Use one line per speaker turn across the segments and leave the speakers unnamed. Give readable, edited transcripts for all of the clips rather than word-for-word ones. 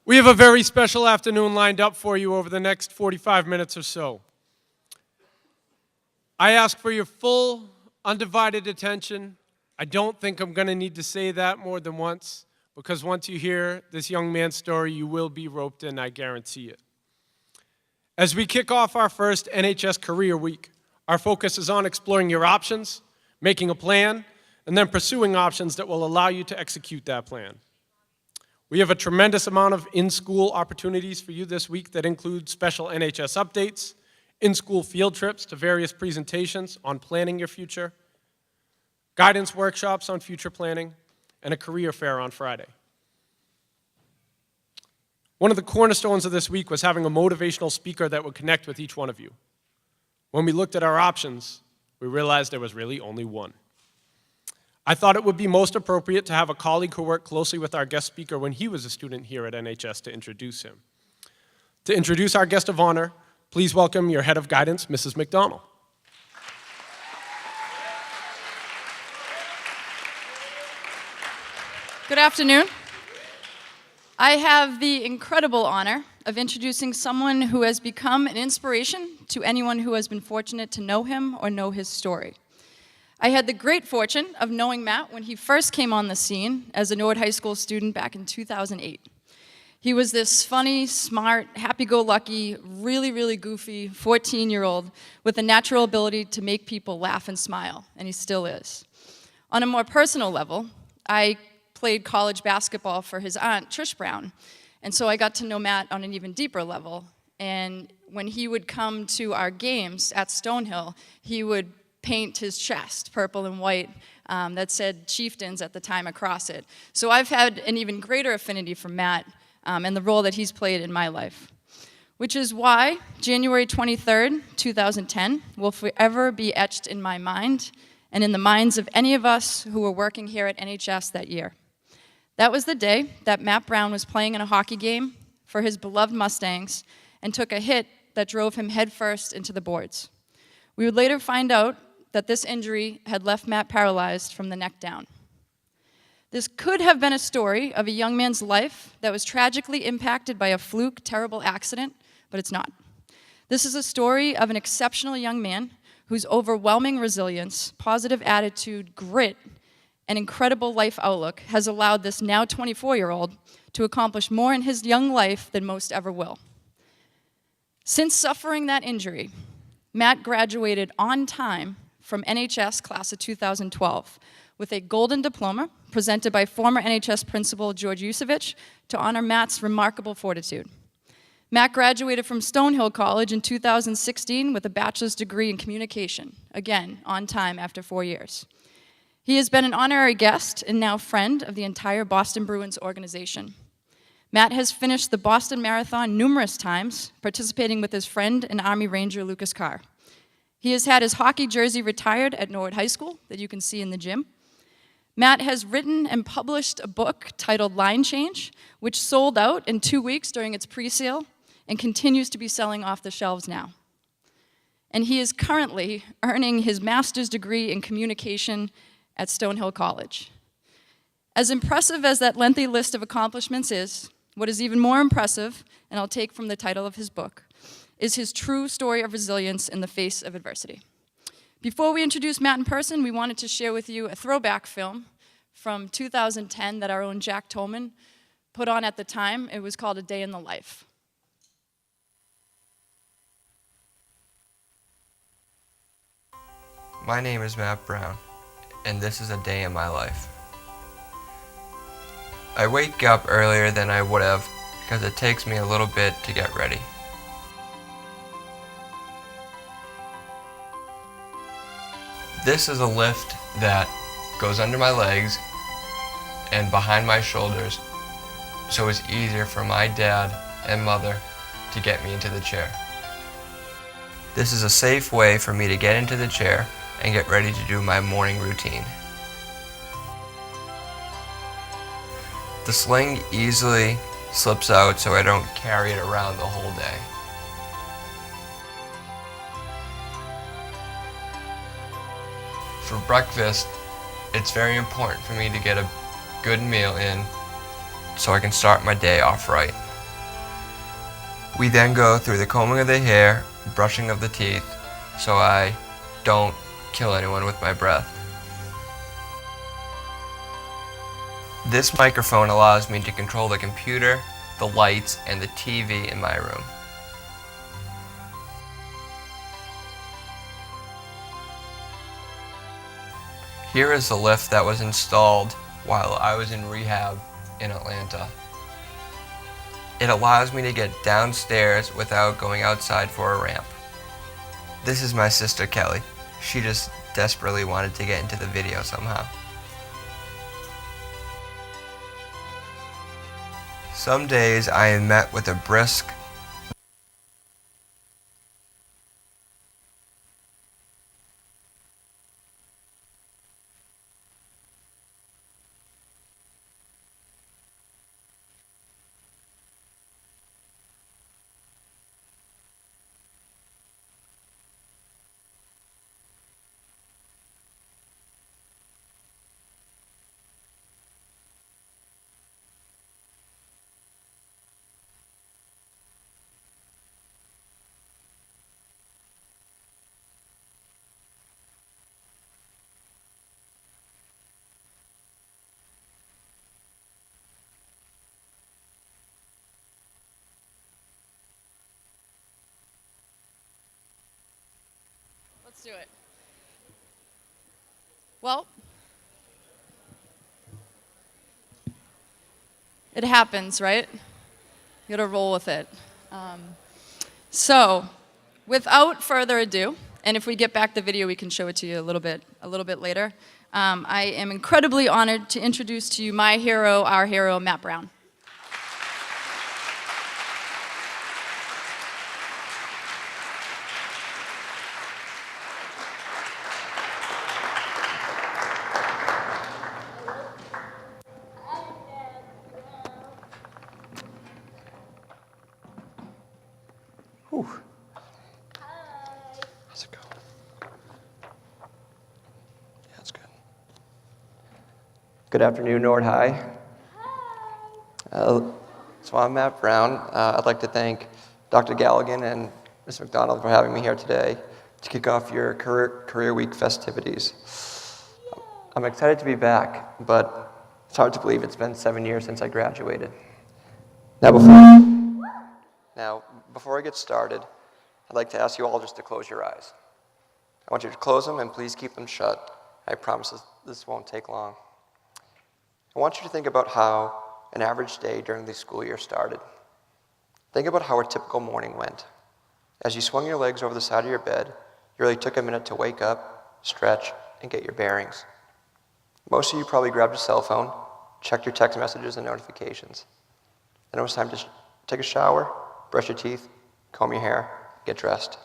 We have a very special afternoon lined up for you over the next 45 minutes or so. I ask for your full, undivided attention. I don't think I'm going to need to say that more than once, because once you hear this young man's story, you will be roped in, I guarantee it. As we kick off our first NHS Career Week, our focus is on exploring your options, making a plan, and then pursuing options that will allow you to execute that plan. We have a tremendous amount of in-school opportunities for you this week that include special NHS updates, in-school field trips to various presentations on planning your future, guidance workshops on future planning, and a career fair on Friday. One of the cornerstones of this week was having a motivational speaker that would connect with each one of you. When we looked at our options, we realized there was really only one. I thought it would be most appropriate to have a colleague who worked closely with our guest speaker when he was a student here at NHS to introduce him. To introduce our guest of honor, please welcome your head of guidance, Mrs. McDonald.
Good afternoon. I have the incredible honor of introducing someone who has become an inspiration to anyone who has been fortunate to know him or know his story. I had the great fortune of knowing Matt when he first came on the scene as a Norwood High School student back in 2008. He was this funny, smart, happy-go-lucky, really goofy 14-year-old with a natural ability to make people laugh and smile, and he still is. On a more personal level, I played college basketball for his aunt, Trish Brown, and so I got to know Matt on an even deeper level. And when he would come to our games at Stonehill, he would paint his chest purple and white that said Chieftains at the time across it. So I've had an even greater affinity for Matt and the role that he's played in my life, which is why January 23rd, 2010 will forever be etched in my mind and in the minds of any of us who were working here at NHS that year. That was the day that Matt Brown was playing in a hockey game for his beloved Mustangs and took a hit that drove him headfirst into the boards. We would later find out that this injury had left Matt paralyzed from the neck down. This could have been a story of a young man's life that was tragically impacted by a fluke, terrible accident, but it's not. This is a story of an exceptional young man whose overwhelming resilience, positive attitude, grit, and incredible life outlook has allowed this now 24-year-old to accomplish more in his young life than most ever will. Since suffering that injury, Matt graduated on time from NHS class of 2012 with a golden diploma presented by former NHS principal George Yusevich to honor Matt's remarkable fortitude. Matt graduated from Stonehill College in 2016 with a bachelor's degree in communication, again, on time after 4 years. He has been an honorary guest and now friend of the entire Boston Bruins organization. Matt has finished the Boston Marathon numerous times, participating with his friend and Army Ranger Lucas Carr. He has had his hockey jersey retired at Norwood High School that you can see in the gym. Matt has written and published a book titled Line Change, which sold out in 2 weeks during its pre-sale and continues to be selling off the shelves now. And he is currently earning his master's degree in communication at Stonehill College. As impressive as that lengthy list of accomplishments is, what is even more impressive, and I'll take from the title of his book, is his true story of resilience in the face of adversity. Before we introduce Matt in person, we wanted to share with you a throwback film from 2010 that our own Jack Tolman put on at the time. It was called A Day in the Life.
My name is Matt Brown, and this is a day in my life. I wake up earlier than I would have because it takes me a little bit to get ready. This is a lift that goes under my legs and behind my shoulders, so it's easier for my dad and mother to get me into the chair. This is a safe way for me to get into the chair and get ready to do my morning routine. The sling easily slips out so I don't carry it around the whole day. For breakfast, it's very important for me to get a good meal in so I can start my day off right. We then go through the combing of the hair, brushing of the teeth, so I don't kill anyone with my breath. This microphone allows me to control the computer, the lights, and the TV in my room. Here is the lift that was installed while I was in rehab in Atlanta. It allows me to get downstairs without going outside for a ramp. This is my sister Kelly. She just desperately wanted to get into the video somehow. Some days I am met with a brisk
Let's do it. Well, it happens, right? You gotta roll with it. So, without further ado, and if we get back the video, we can show it to you a little bit later. I am incredibly honored to introduce to you my hero, our hero, Matt Brown.
Whew. How's it going? Yeah, it's good. Good afternoon, Nord High. So I'm Matt Brown. I'd like to thank Dr. Galligan and Ms. McDonald for having me here today to kick off your Career Week festivities. I'm excited to be back, but it's hard to believe it's been 7 years since I graduated. Now, before I get started, I'd like to ask you all just to close your eyes. I want you to close them and please keep them shut. I promise this won't take long. I want you to think about how an average day during the school year started. Think about how a typical morning went. As you swung your legs over the side of your bed, you really took a minute to wake up, stretch, and get your bearings. Most of you probably grabbed your cell phone, checked your text messages and notifications. Then it was time to take a shower, brush your teeth, comb your hair, get dressed.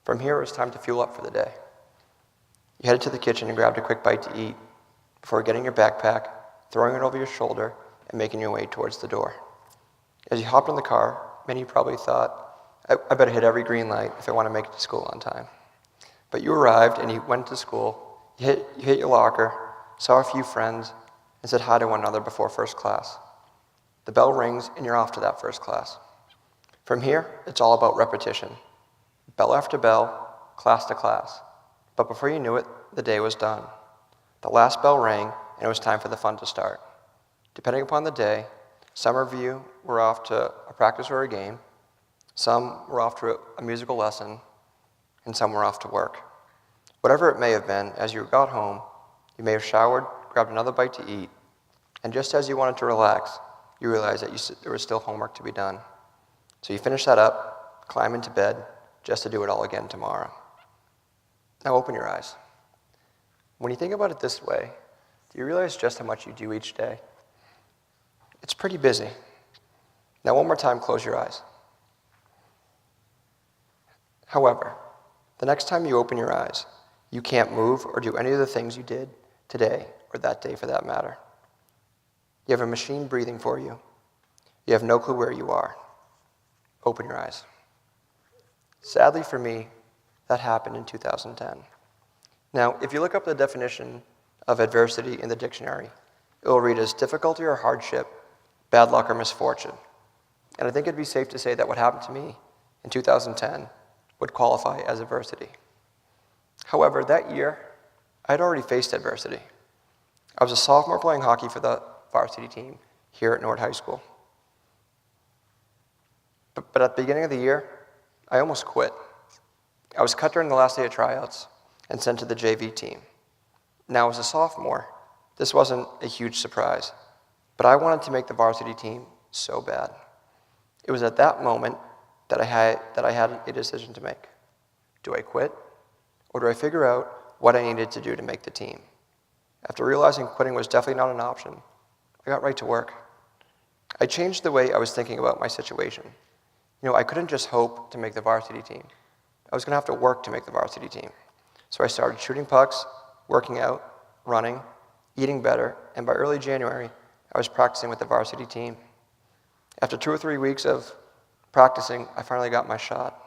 From here, it was time to fuel up for the day. You headed to the kitchen and grabbed a quick bite to eat before getting your backpack, throwing it over your shoulder, and making your way towards the door. As you hopped in the car, many of you probably thought, I better hit every green light if I want to make it to school on time. But you arrived and you went to school, you hit your locker, saw a few friends, and said hi to one another before first class. The bell rings and you're off to that first class. From here, it's all about repetition. Bell after bell, class to class. But before you knew it, the day was done. The last bell rang and it was time for the fun to start. Depending upon the day, some of you were off to a practice or a game, some were off to a musical lesson, and some were off to work. Whatever it may have been, as you got home, you may have showered, grabbed another bite to eat, and just as you wanted to relax, you realized that there was still homework to be done. So you finish that up, climb into bed, just to do it all again tomorrow. Now open your eyes. When you think about it this way, do you realize just how much you do each day? It's pretty busy. Now one more time, close your eyes. However, the next time you open your eyes, you can't move or do any of the things you did today or that day for that matter. You have a machine breathing for you. You have no clue where you are. Open your eyes. Sadly for me, that happened in 2010. Now, if you look up the definition of adversity in the dictionary, it will read as difficulty or hardship, bad luck or misfortune.
And I think it'd be safe to say that what happened to me in 2010 would qualify as adversity. However, that year, I had already faced adversity. I was a sophomore playing hockey for the varsity team here at Nord High School. But at the beginning of the year, I almost quit. I was cut during the last day of tryouts and sent to the JV team. Now, as a sophomore, this wasn't a huge surprise, but I wanted to make the varsity team so bad. It was at that moment that I had a decision to make. Do I quit, or do I figure out what I needed to do to make the team? After realizing quitting was definitely not an option, I got right to work. I changed the way I was thinking about my situation. I couldn't just hope to make the varsity team. I was going to have to work to make the varsity team. So I started shooting pucks, working out, running, eating better, and by early January, I was practicing with the varsity team. After 2 or 3 weeks of practicing, I finally got my shot.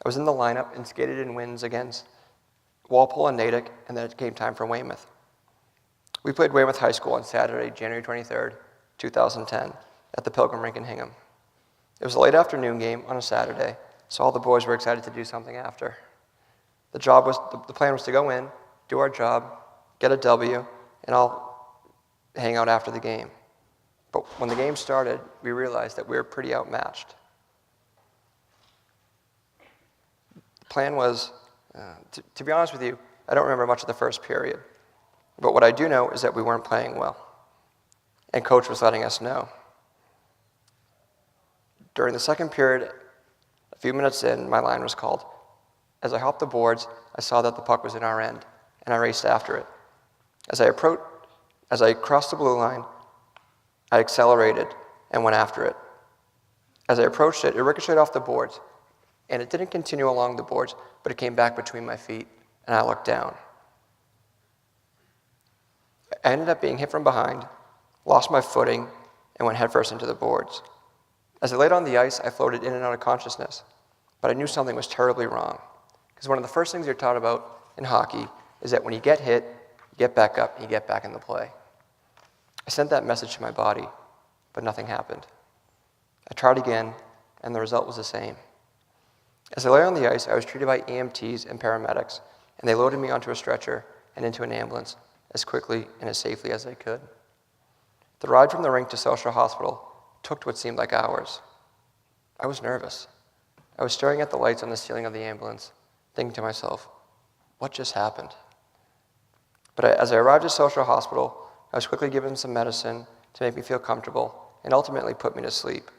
I was in the lineup and skated in wins against Walpole and Natick, and then it came time for Weymouth. We played Weymouth High School on Saturday, January 23rd, 2010, at the Pilgrim Rink in Hingham. It was a late afternoon game on a Saturday, so all the boys were excited to do something after. The plan was to go in, do our job, get a W, and I'll hang out after the game. But when the game started, we realized that we were pretty outmatched. The plan was, to be honest with you, I don't remember much of the first period. But what I do know is that we weren't playing well. And coach was letting us know. During the second period, a few minutes in, my line was called. As I hopped the boards, I saw that the puck was in our end, and I raced after it. As I crossed the blue line, I accelerated and went after it. As I approached it, it ricocheted off the boards, and it didn't continue along the boards, but it came back between my feet, and I looked down. I ended up being hit from behind, lost my footing, and went headfirst into the boards. As I laid on the ice, I floated in and out of consciousness, but I knew something was terribly wrong. Because one of the first things you're taught about in hockey is that when you get hit, you get back up and you get back in the play. I sent that message to my body, but nothing happened. I tried again, and the result was the same. As I lay on the ice, I was treated by EMTs and paramedics, and they loaded me onto a stretcher and into an ambulance as quickly and as safely as they could. The ride from the rink to South Shore Hospital took what seemed like hours. I was nervous. I was staring at the lights on the ceiling of the ambulance, thinking to myself, what just happened? But as I arrived at South Shore Hospital, I was quickly given some medicine to make me feel comfortable and ultimately put me to sleep.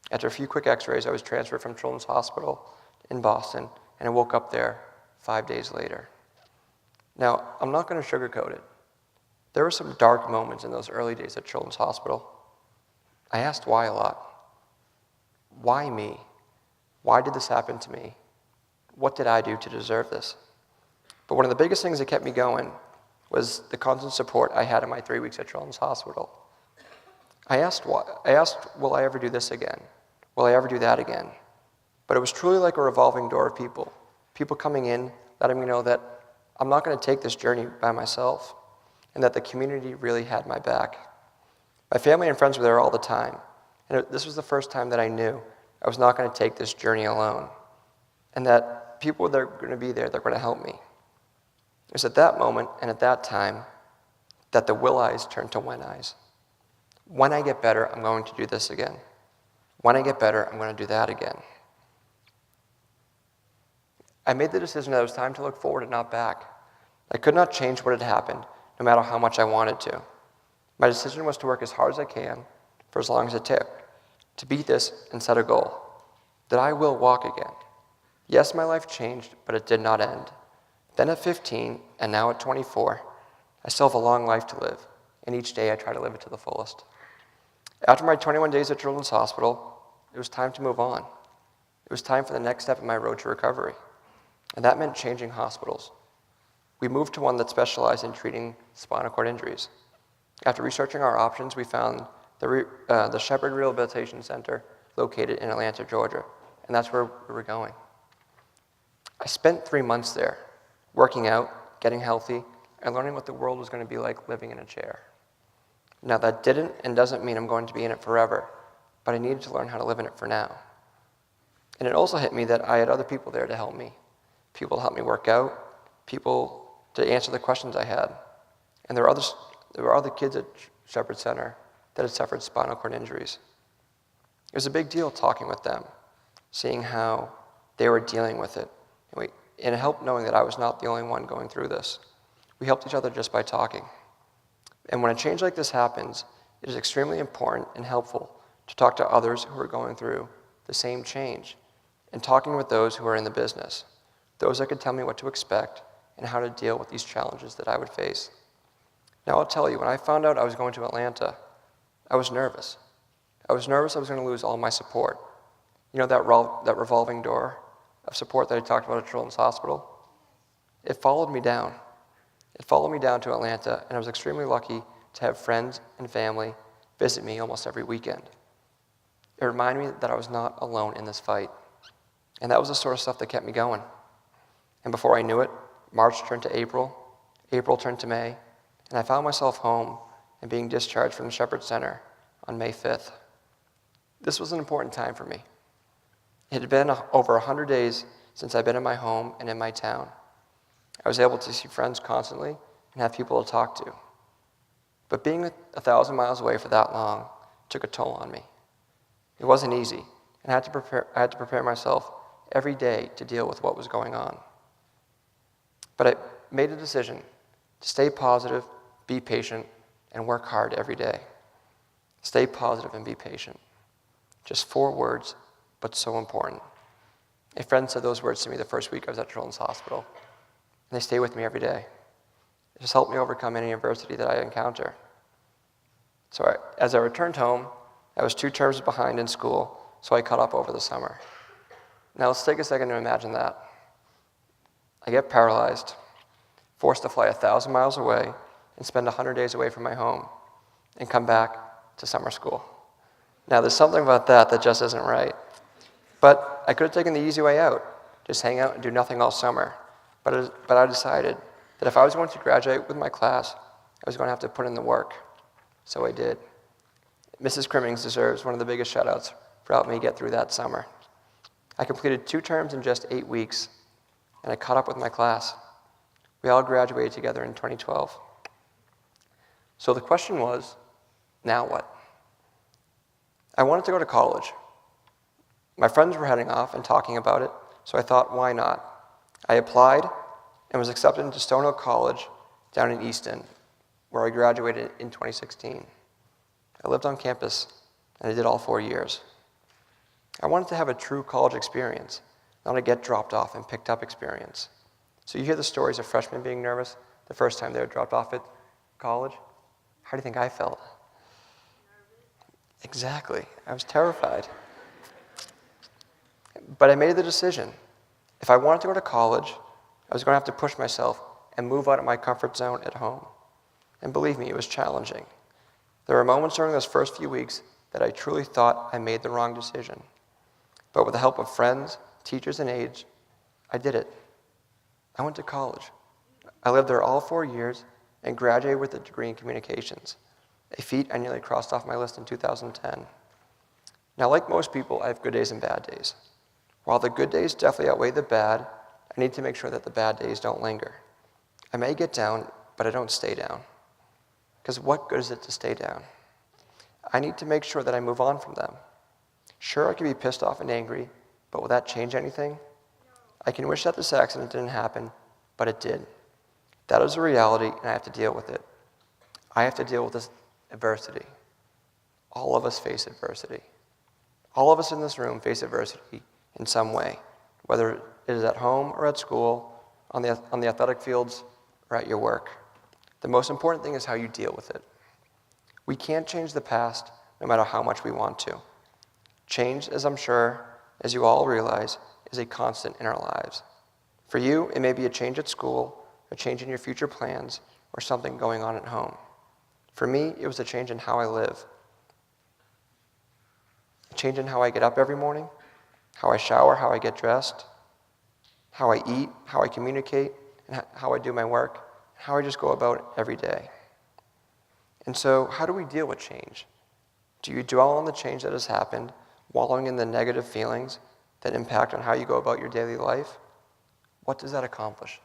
After a few quick x-rays, I was transferred from Children's Hospital in Boston, and I woke up there 5 days later. Now, I'm not going to sugarcoat it. There were some dark moments in those early days at Children's Hospital. I asked why a lot. Why me? Why did this happen to me? What did I do to deserve this? But one of the biggest things that kept me going was the constant support I had in my 3 weeks at Children's Hospital. I asked, will I ever do this again? Will I ever do that again? But it was truly like a revolving door of people. People coming in, letting me know that I'm not going to take this journey by myself, and that the community really had my back. My family and friends were there all the time, and this was the first time that I knew I was not going to take this journey alone, and that people that are going to be there, they're going to help me. It was at that moment and at that time that the will eyes turned to when eyes. When I get better, I'm going to do this again. When I get better, I'm going to do that again. I made the decision that it was time to look forward and not back. I could not change what had happened, no matter how much I wanted to. My decision was to work as hard as I can for as long as it took, to beat this and set a goal, that I will walk again. Yes, my life changed, but it did not end. Then at 15, and now at 24, I still have a long life to live, and each day I try to live it to the fullest. After my 21 days at Children's Hospital, it was time to move on. It was time for the next step in my road to recovery, and that meant changing hospitals. We moved to one that specialized in treating spinal cord injuries. After researching our options, we found the Shepherd Rehabilitation Center located in Atlanta, Georgia, and that's where we were going. I spent 3 months there, working out, getting healthy, and learning what the world was going to be like living in a chair. Now that didn't and doesn't mean I'm going to be in it forever, but I needed to learn how to live in it for now. And it also hit me that I had other people there to help me. People to help me work out, people to answer the questions I had. And there were other kids at Shepherd Center that had suffered spinal cord injuries. It was a big deal talking with them, seeing how they were dealing with it. And it helped knowing that I was not the only one going through this. We helped each other just by talking. And when a change like this happens, it is extremely important and helpful to talk to others who are going through the same change, and talking with those who are in the business, those that could tell me what to expect and how to deal with these challenges that I would face. Now I'll tell you, when I found out I was going to Atlanta, I was nervous. I was nervous I was going to lose all my support. You know that revolving door of support that I talked about at Children's Hospital? It followed me down. It followed me down to Atlanta, and I was extremely lucky to have friends and family visit me almost every weekend. It reminded me that I was not alone in this fight. And that was the sort of stuff that kept me going. And before I knew it, March turned to April, April turned to May, and I found myself home and being discharged from the Shepherd Center on May 5th. This was an important time for me. It had been over 100 days since I'd been in my home and in my town. I was able to see friends constantly and have people to talk to. But being 1,000 miles away for that long took a toll on me. It wasn't easy, and I had to prepare myself every day to deal with what was going on. But I made a decision to stay positive, be patient, and work hard every day. Stay positive and be patient. Just 4 words, but so important. A friend said those words to me the first week I was at Children's Hospital, and they stay with me every day. It just helped me overcome any adversity that I encounter. So as I returned home, I was 2 terms behind in school, so I caught up over the summer. Now let's take a second to imagine that. I get paralyzed, forced to fly 1,000 miles away and spend 100 days away from my home and come back to summer school. Now there's something about that just isn't right. But I could have taken the easy way out, just hang out and do nothing all summer. But I decided that if I was going to graduate with my class, I was going to have to put in the work. So I did. Mrs. Crimmings deserves one of the biggest shout-outs for helping me get through that summer. I completed 2 terms in just 8 weeks, and I caught up with my class. We all graduated together in 2012. So the question was, now what? I wanted to go to college. My friends were heading off and talking about it, so I thought, why not? I applied and was accepted into Stonehill College down in Easton, where I graduated in 2016. I lived on campus, and I did all 4 years. I wanted to have a true college experience, not a get dropped off and picked up experience. So you hear the stories of freshmen being nervous the first time they were dropped off at college. How do you think I felt? Exactly. I was terrified. But I made the decision. If I wanted to go to college, I was going to have to push myself and move out of my comfort zone at home. And believe me, it was challenging. There were moments during those first few weeks that I truly thought I made the wrong decision. But with the help of friends, teachers, and aides, I did it. I went to college. I lived there all 4 years and graduated with a degree in communications, a feat I nearly crossed off my list in 2010. Now, like most people, I have good days and bad days. While the good days definitely outweigh the bad, I need to make sure that the bad days don't linger. I may get down, but I don't stay down. Because what good is it to stay down? I need to make sure that I move on from them. Sure, I can be pissed off and angry, but will that change anything? I can wish that this accident didn't happen, but it did. That is a reality, and I have to deal with it. I have to deal with this adversity. All of us face adversity. All of us in this room face adversity in some way, whether it is at home or at school, on the athletic fields, or at your work. The most important thing is how you deal with it. We can't change the past no matter how much we want to. Change, as I'm sure, as you all realize, is a constant in our lives. For you, it may be a change at school, a change in your future plans, or something going on at home. For me, it was a change in how I live. A change in how I get up every morning, how I shower, how I get dressed, how I eat, how I communicate, and how I do my work, how I just go about every day. And so, how do we deal with change? Do you dwell on the change that has happened, wallowing in the negative feelings that impact on how you go about your daily life? What does that accomplish?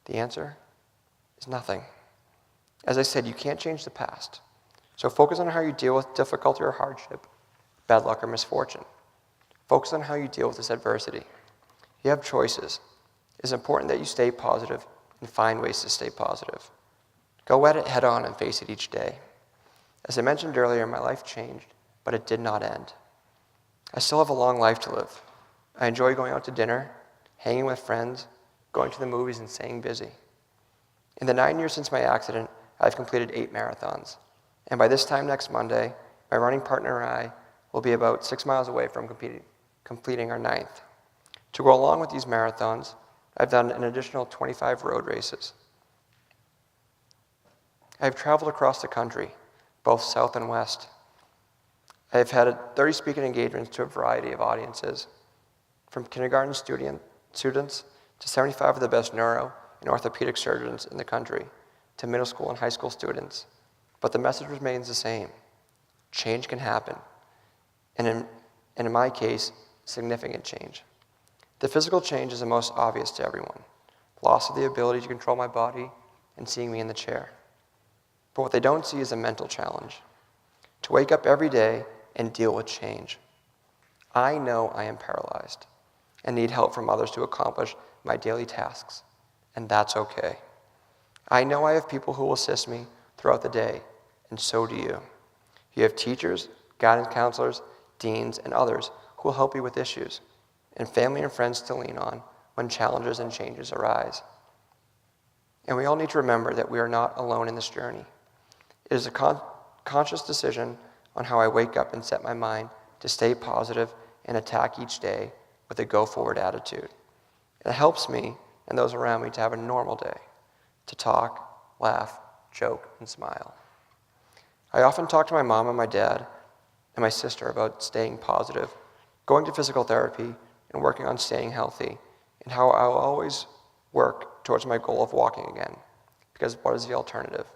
The answer is nothing. As I said, you can't change the past. So focus on how you deal with difficulty or hardship, bad luck or misfortune. Focus on how you deal with this adversity. You have choices. It's important that you stay positive and find ways to stay positive. Go at it head on and face it each day. As I mentioned earlier, my life changed, but it did not end. I still have a long life to live. I enjoy going out to dinner, hanging with friends, going to the movies, and staying busy. In the 9 years since my accident, I've completed 8 marathons. And by this time next Monday, my running partner and I will be about 6 miles away from completing our 9th. To go along with these marathons, I've done an additional 25 road races. I've traveled across the country, both south and west. I've had 30 speaking engagements to a variety of audiences, from kindergarten students to 75 of the best neuro and orthopedic surgeons in the country, to middle school and high school students. But the message remains the same. Change can happen. And in my case, significant change. The physical change is the most obvious to everyone. Loss of the ability to control my body and seeing me in the chair. But what they don't see is a mental challenge. To wake up every day and deal with change. I know I am paralyzed and need help from others to accomplish my daily tasks, and that's okay. I know I have people who will assist me throughout the day, and so do you. You have teachers, guidance counselors, deans, and others who will help you with issues, and family and friends to lean on when challenges and changes arise. And we all need to remember that we are not alone in this journey. It is a conscious decision on how I wake up and set my mind to stay positive and attack each day with a go-forward attitude. It helps me and those around me to have a normal day, to talk, laugh, joke, and smile. I often talk to my mom and my dad and my sister about staying positive, going to physical therapy, and working on staying healthy, and how I will always work towards my goal of walking again. Because what is the alternative?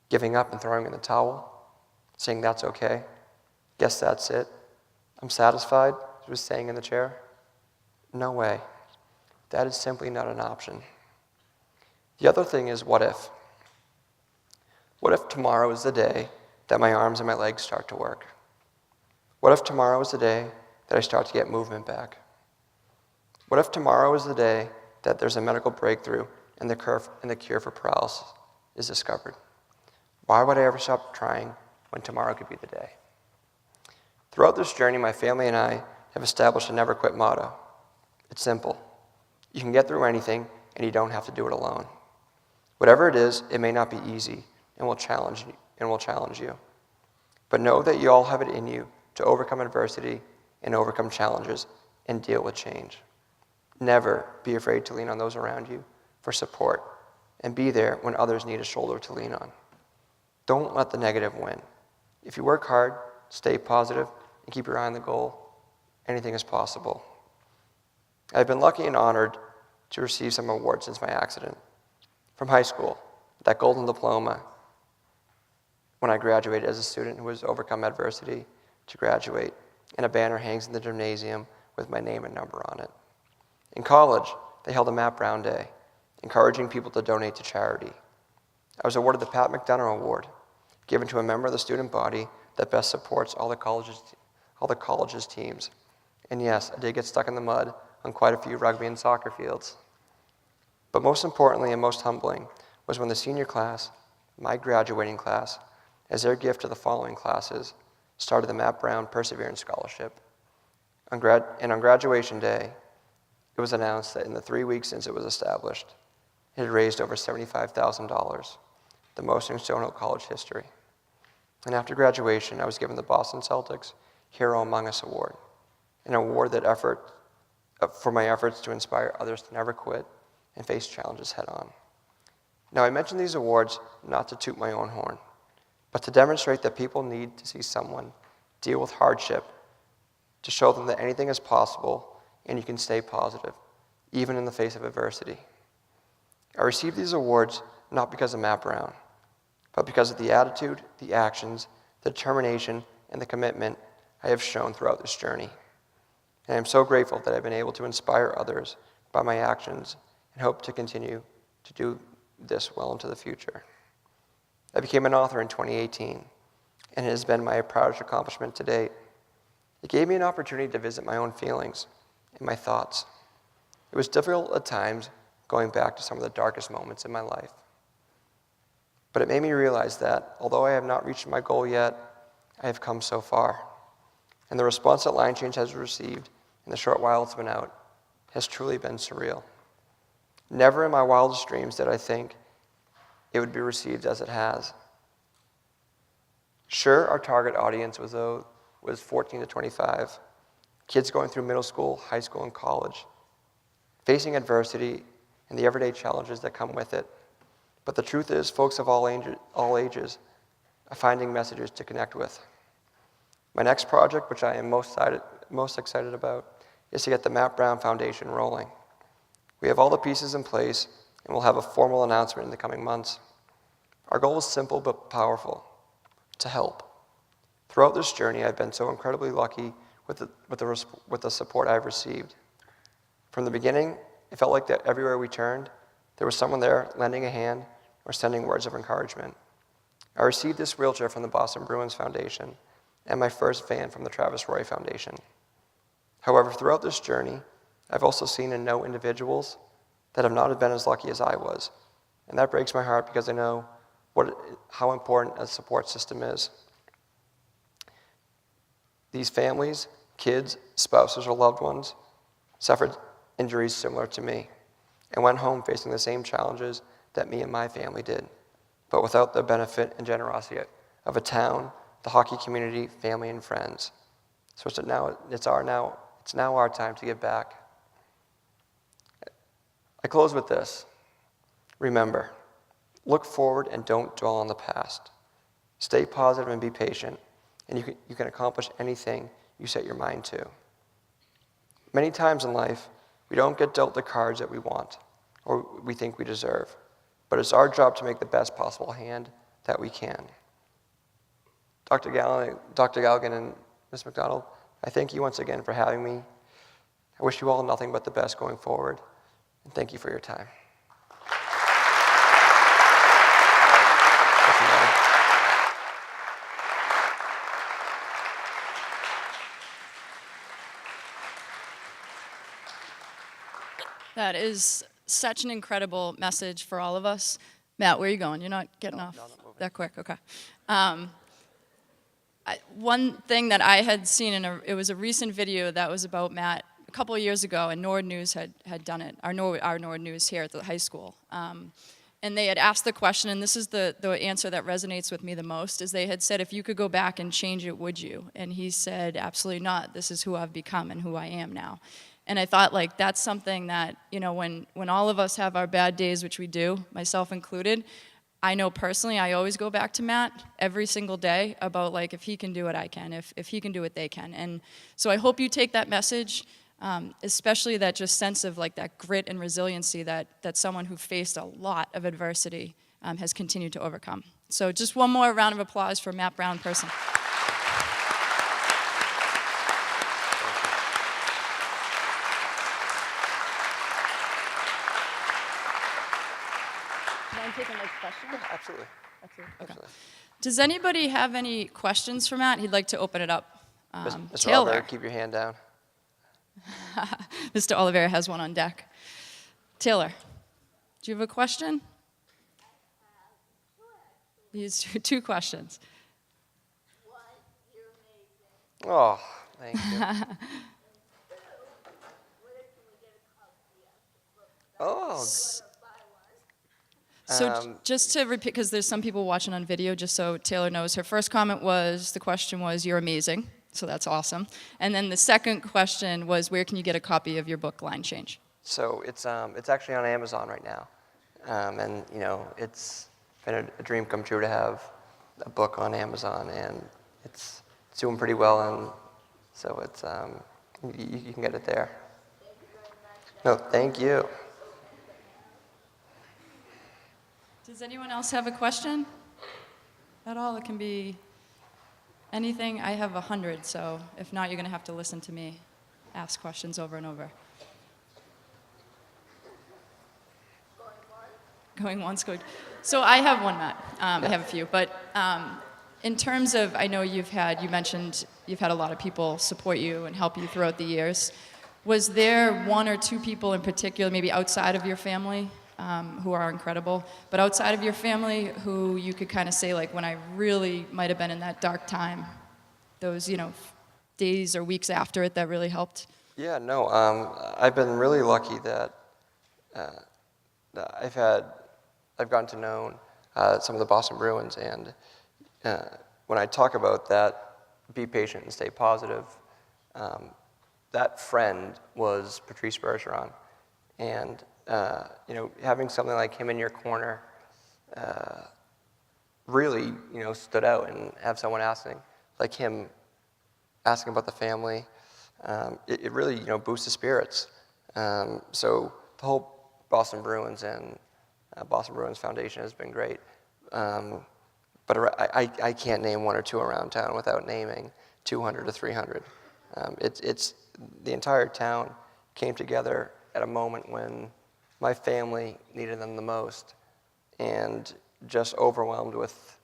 Giving up and throwing in the towel? Saying that's okay? Guess that's it? I'm satisfied with staying in the chair? No way. That is simply not an option. The other thing is, what if? What if tomorrow is the day that my arms and my legs start to work? What if tomorrow is the day that I start to get movement back? What if tomorrow is the day that there's a medical breakthrough and the cure for paralysis is discovered? Why would I ever stop trying when tomorrow could be the day? Throughout this journey, my family and I have established a never quit motto. It's simple. You can get through anything, and you don't have to do it alone. Whatever it is, it may not be easy and will challenge you. But know that you all have it in you to overcome adversity and overcome challenges and deal with change. Never be afraid to lean on those around you for support, and be there when others need a shoulder to lean on. Don't let the negative win. If you work hard, stay positive, and keep your eye on the goal, anything is possible. I've been lucky and honored to receive some awards since my accident. From high school, that golden diploma when I graduated as a student who has overcome adversity to graduate, and a banner hangs in the gymnasium with my name and number on it. In college, they held a Matt Brown Day, encouraging people to donate to charity. I was awarded the Pat McDonough Award, given to a member of the student body that best supports all the college's teams. And yes, I did get stuck in the mud on quite a few rugby and soccer fields. But most importantly and most humbling was when the senior class, my graduating class, as their gift to the following classes, started the Matt Brown Perseverance Scholarship. On graduation day, it was announced that in the 3 weeks since it was established, it had raised over $75,000, the most in Stonehill College history. And after graduation, I was given the Boston Celtics Hero Among Us Award, an award for my efforts to inspire others to never quit and face challenges head on. Now, I mention these awards not to toot my own horn, but to demonstrate that people need to see someone deal with hardship, to show them that anything is possible and you can stay positive, even in the face of adversity. I received these awards not because of Matt Brown, but because of the attitude, the actions, the determination, and the commitment I have shown throughout this journey. And I'm so grateful that I've been able to inspire others by my actions and hope to continue to do this well into the future. I became an author in 2018, and it has been my proudest accomplishment to date. It gave me an opportunity to visit my own feelings and my thoughts. It was difficult at times going back to some of the darkest moments in my life. But it made me realize that although I have not reached my goal yet, I have come so far. And the response that Line Change has received in the short while it's been out has truly been surreal. Never in my wildest dreams did I think it would be received as it has. Sure, our target audience was 14 to 25, kids going through middle school, high school, and college, facing adversity and the everyday challenges that come with it. But the truth is, folks of all ages are finding messages to connect with. My next project, which I am most excited about, is to get the Matt Brown Foundation rolling. We have all the pieces in place, and we'll have a formal announcement in the coming months. Our goal is simple but powerful: to help. Throughout this journey, I've been so incredibly lucky with the support I've received. From the beginning, it felt like that everywhere we turned, there was someone there lending a hand or sending words of encouragement. I received this wheelchair from the Boston Bruins Foundation and my first van from the Travis Roy Foundation. However, throughout this journey, I've also seen and know individuals that have not been as lucky as I was. And that breaks my heart because I know how important a support system is. These families, kids, spouses, or loved ones suffered injuries similar to me and went home facing the same challenges that me and my family did, but without the benefit and generosity of a town, the hockey community, family, and friends. So it's now our time to give back. I close with this. Remember, look forward and don't dwell on the past. Stay positive and be patient, and you can accomplish anything you set your mind to. Many times in life, we don't get dealt the cards that we want or we think we deserve, but it's our job to make the best possible hand that we can. Dr. Galligan and Ms. McDonald, I thank you once again for having me. I wish you all nothing but the best going forward, and thank you for your time.
That is such an incredible message for all of us. Matt, where are you going? You're not getting off that quick? Okay. One thing that I had seen, it was a recent video that was about Matt a couple of years ago, and Nord News had done it, our Nord News here at the high school. And they had asked the question, and this is the answer that resonates with me the most, is they had said, if you could go back and change it, would you? And he said, absolutely not. This is who I've become and who I am now. And I thought, like, that's something that, you know, when all of us have our bad days, which we do, myself included, I know personally I always go back to Matt every single day about, like, if he can do it, I can. If he can do it, they can. And so I hope you take that message, especially that just sense of, like, that grit and resiliency that someone who faced a lot of adversity has continued to overcome. So just one more round of applause for Matt Brown person.
Absolutely.
Okay. Absolutely. Does anybody have any questions for Matt? He'd like to open it up.
Mr.
Taylor.
Oliver, keep your hand down.
Mr. Oliveira has one on deck. Taylor, do you have a question? These two questions.
Oh, thank you. Oh.
So just to repeat, because there's some people watching on video, just so Taylor knows, her first comment was, the question was, you're amazing, so that's awesome. And then the second question was, where can you get a copy of your book, Line Change?
So it's actually on Amazon right now. And, you know, it's been a dream come true to have a book on Amazon, and it's doing pretty well, and so it's, you can get it there. No, thank you.
Does anyone else have a question at all? It can be Anything? I have 100, so if not, you're going to have to listen to me ask questions over and over. Going once, going. So I have one, Matt. I have a few, but in terms of, I know you mentioned you've had a lot of people support you and help you throughout the years. Was there one or two people in particular, maybe outside of your family, who are incredible, but outside of your family, who you could kind of say, like, when I really might have been in that dark time, those, days or weeks after it that really helped?
Yeah, no, I've been really lucky that I've gotten to know some of the Boston Bruins, and when I talk about that, be patient and stay positive, that friend was Patrice Bergeron, and having something like him in your corner really stood out, and have someone asking about the family, it really boosts the spirits. So the whole Boston Bruins and Boston Bruins Foundation has been great. But I can't name one or two around town without naming 200 to 300. It's the entire town came together at a moment when my family needed them the most, and just overwhelmed with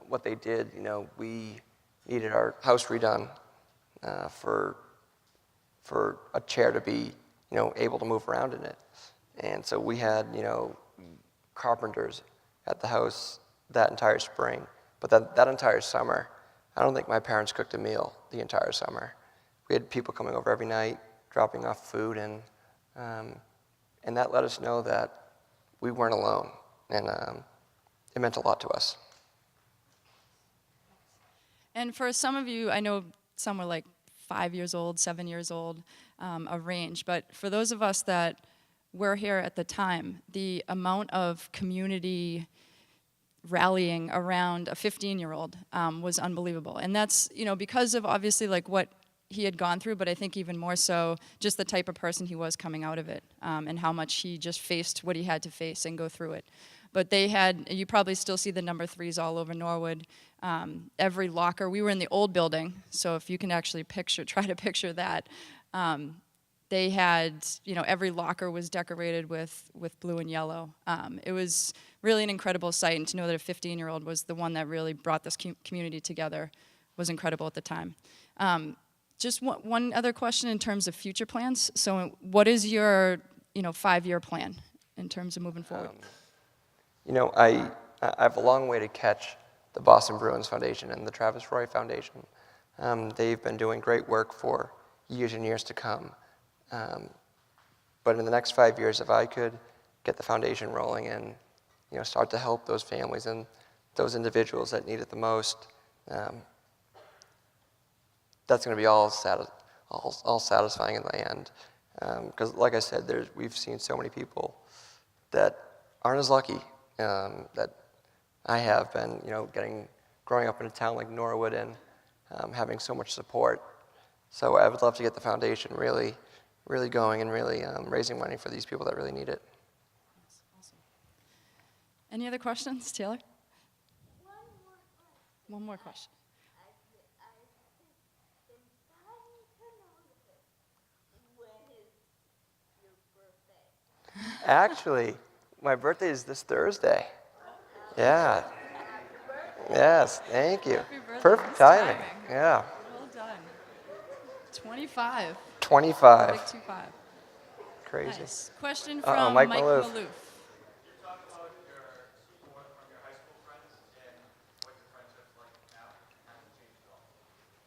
what they did. We needed our house redone for a chair to be able to move around in it, and so we had carpenters at the house that entire spring. But that entire summer, I don't think my parents cooked a meal the entire summer. We had people coming over every night, dropping off food, and that let us know that we weren't alone, and it meant a lot to us.
And for some of you, I know some were like 5 years old, 7 years old, a range, but for those of us that were here at the time, the amount of community rallying around a 15-year-old was unbelievable. And that's, because of obviously like what he had gone through, but I think even more so just the type of person he was coming out of it, and how much he just faced what he had to face and go through it. But they had, you probably still see the number 3s all over Norwood. Every locker, we were in the old building, so if you can actually try to picture that. They had, every locker was decorated with blue and yellow. It was really an incredible sight, and to know that a 15-year-old was the one that really brought this community together was incredible at the time. Just one other question in terms of future plans. So what is your, 5-year plan in terms of moving forward?
I have a long way to catch the Boston Bruins Foundation and the Travis Roy Foundation. They've been doing great work for years and years to come. But in the next 5 years, if I could get the foundation rolling and start to help those families and those individuals that need it the most, that's going to be all satisfying in the end. Because, like I said, we've seen so many people that aren't as lucky that I have been. Growing up in a town like Norwood and having so much support. So I would love to get the foundation really going and really raising money for these people that really need it.
Awesome. Any other questions, Taylor? One more question.
Actually, my birthday is this Thursday. Yeah. Yes, thank you. Perfect timing. Yeah.
Well done. 25.
25.
Big 25.
Crazy.
Nice. Question from
Mike
Mike
Maloof.
Maloof.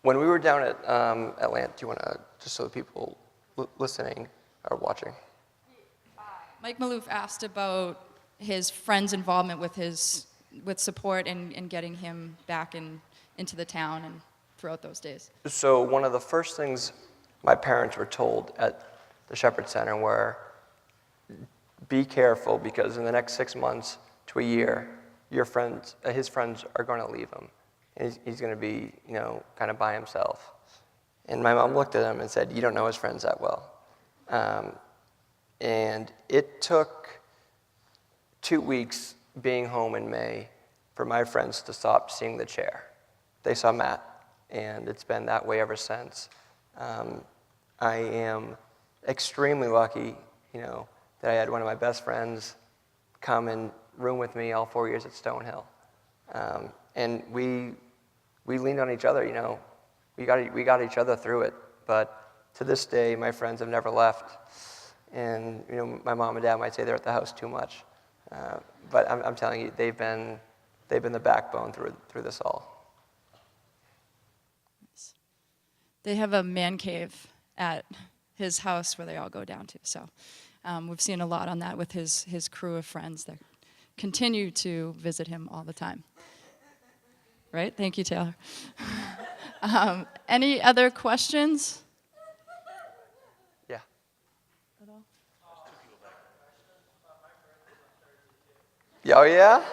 When we were down at Atlanta, do you want to, just so the people listening are watching?
Mike Maloof asked about his friend's involvement with support and getting him back into the town and throughout those days.
So one of the first things my parents were told at the Shepherd Center were, be careful, because in the next 6 months to a year, his friends are going to leave him. And he's going to be, kind of by himself. And my mom looked at him and said, you don't know his friends that well. And it took 2 weeks being home in May for my friends to stop seeing the chair. They saw Matt. and it's been that way ever since. I am extremely lucky, that I had one of my best friends come and room with me all 4 years at Stonehill. And we leaned on each other, we got each other through it. But to this day, my friends have never left. And, my mom and dad might say they're at the house too much. But I'm telling you, they've been the backbone through this all.
They have a man cave at his house where they all go down to. So we've seen a lot on that with his crew of friends that continue to visit him all the time. Right? Thank you, Taylor. Any other questions?
Yeah.
At all?
Oh, yeah?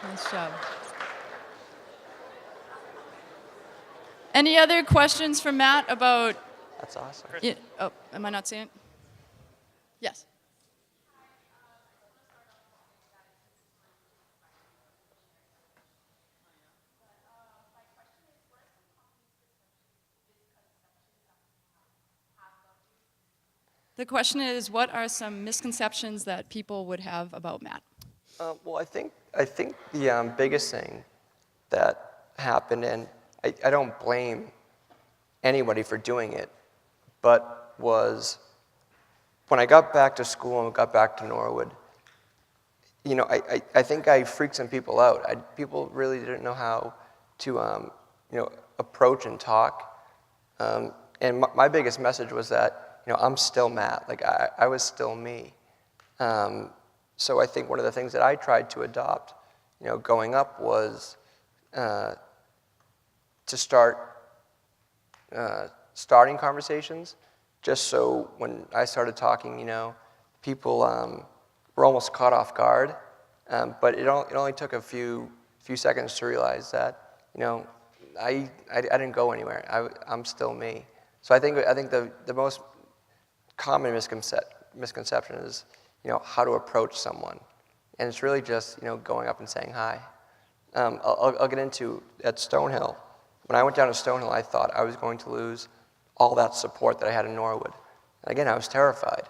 Nice job. Any other questions from Matt about...
That's awesome.
Oh, am I not seeing it? Yes. The question is, what are some misconceptions that people would have about Matt?
Well, I think the biggest thing that happened, and I don't blame anybody for doing it, but was when I got back to school and got back to Norwood, I think I freaked some people out. People really didn't know how to, approach and talk. And my biggest message was that, I'm still Matt. Like, I was still me. So I think one of the things that I tried to adopt, going up was to starting conversations, just so when I started talking, people were almost caught off guard. But it only took a few seconds to realize that, I didn't go anywhere. I'm still me. So I think the most common misconception is, how to approach someone. And it's really just, going up and saying hi. I'll get into at Stonehill. When I went down to Stonehill, I thought I was going to lose all that support that I had in Norwood. And again, I was terrified.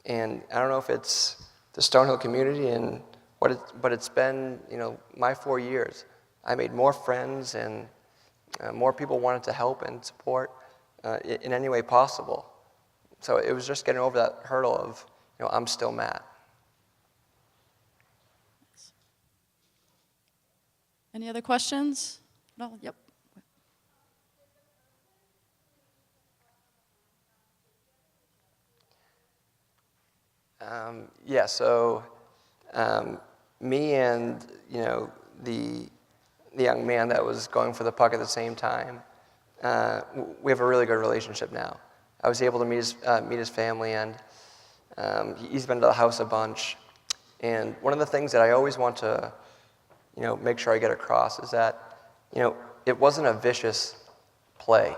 And I don't know if it's the Stonehill community and but it's been, my 4 years. I made more friends and more people wanted to help and support in any way possible. So it was just getting over that hurdle of, I'm still Matt.
Any other questions? No? Yep.
Yeah, so me and, the young man that was going for the puck at the same time, we have a really good relationship now. I was able to meet his family, and he's been to the house a bunch. And one of the things that I always want to, make sure I get across is that, it wasn't a vicious play.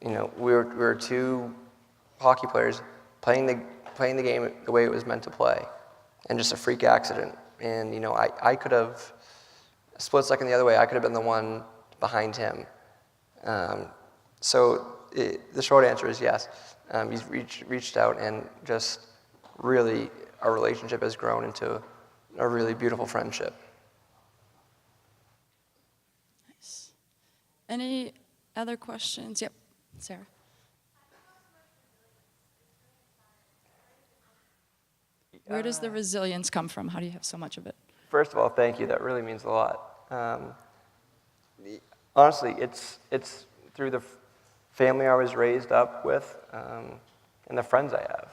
We were two hockey players playing the game the way it was meant to play, and just a freak accident. And I could have, a split second the other way, I could have been the one behind him. So the short answer is yes. He's reached out, and just really our relationship has grown into a really beautiful friendship.
Nice. Any other questions? Yep, Sarah. Where does the resilience come from? How do you have so much of it?
First of all, thank you. That really means a lot. Honestly, it's through the family I was raised up with, and the friends I have.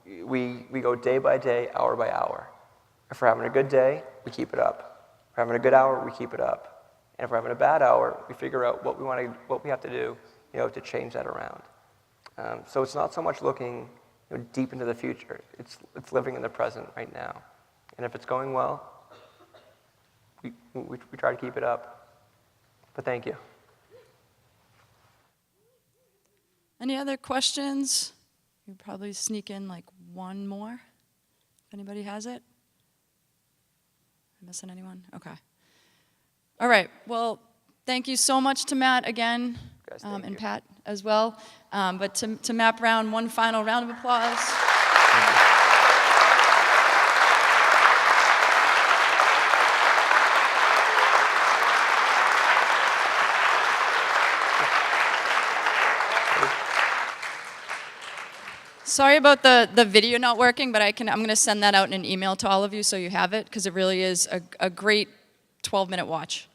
We go day by day, hour by hour. If we're having a good day, we keep it up. If we're having a good hour, we keep it up. And if we're having a bad hour, we figure out what we have to do, to change that around. So it's not so much looking deep into the future. It's living in the present right now. And if it's going well, we try to keep it up. But thank you.
Any other questions? You probably sneak in like one more, if anybody has it. missing anyone? Okay. All right. Well, thank you so much to Matt again,
Guys, thank
and
you.
Pat as well. But to Matt Brown, one final round of applause. Sorry about the video not working, but I'm going to send that out in an email to all of you so you have it, because it really is a great 12-minute watch.